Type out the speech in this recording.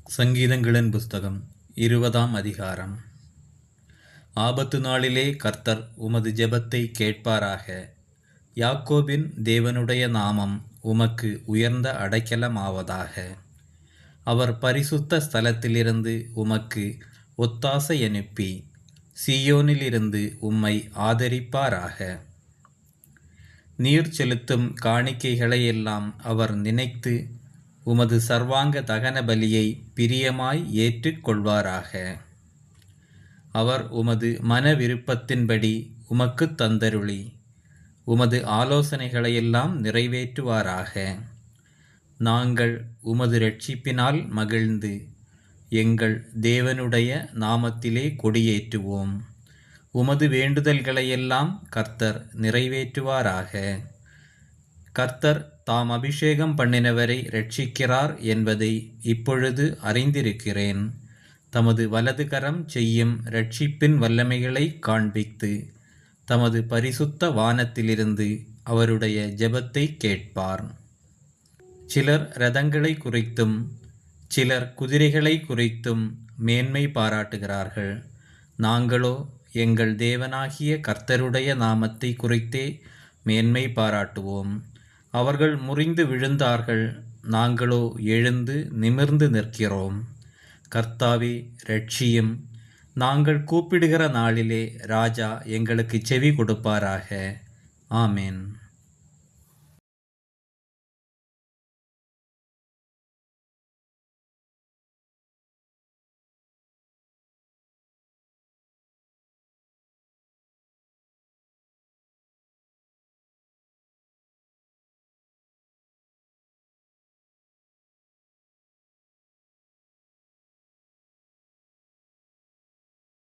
சங்கீதங்களின் புஸ்தகம் 20ஆம் அதிகாரம். ஆபத்து நாளிலே கர்த்தர் உமது ஜெபத்தை கேட்பாராக. யாக்கோபின் தேவனுடைய நாமம் உமக்கு உயர்ந்த அடைக்கலமாவதாக. அவர் பரிசுத்த ஸ்தலத்திலிருந்து உமக்கு ஒத்தாசை அனுப்பி சீயோனிலிருந்து உம்மை ஆதரிப்பாராக. நீர் செலுத்தும் காணிக்கைகளையெல்லாம் அவர் நினைத்து உமது சர்வாங்க தகன பலியை பிரியமாய் ஏற்றுக்கொள்வாராக. அவர் உமது மன விருப்பத்தின்படி உமக்கு தந்தருளி உமது ஆலோசனைகளையெல்லாம் நிறைவேற்றுவாராக. நாங்கள் உமது இரட்சிப்பினால் மகிழ்ந்து எங்கள் தேவனுடைய நாமத்திலே கொடியேற்றுவோம். உமது வேண்டுதல்களையெல்லாம் கர்த்தர் நிறைவேற்றுவாராக. கர்த்தர் தாம் அபிஷேகம் பண்ணினவரை இரட்சிக்கிறார் என்பதை இப்பொழுது அறிந்திருக்கிறேன். தமது வலது கரம் செய்யும் இரட்சிப்பின் வல்லமைகளை காண்பித்து தமது பரிசுத்த வானத்திலிருந்து அவருடைய ஜெபத்தை கேட்பார். சிலர் இரதங்களை குறித்தும் சிலர் குதிரைகளை குறித்தும் மேன்மை பாராட்டுகிறார்கள். நாங்களோ எங்கள் தேவனாகிய கர்த்தருடைய நாமத்தை குறித்தே மேன்மை பாராட்டுவோம். அவர்கள் முறிந்து விழுந்தார்கள், நாங்களோ எழுந்து நிமிர்ந்து நிற்கிறோம். கர்த்தாவே, இரட்சியும். நாங்கள் கூப்பிடுகிற நாளிலே ராஜா எங்களுக்கு செவி கொடுப்பாராக. ஆமேன்.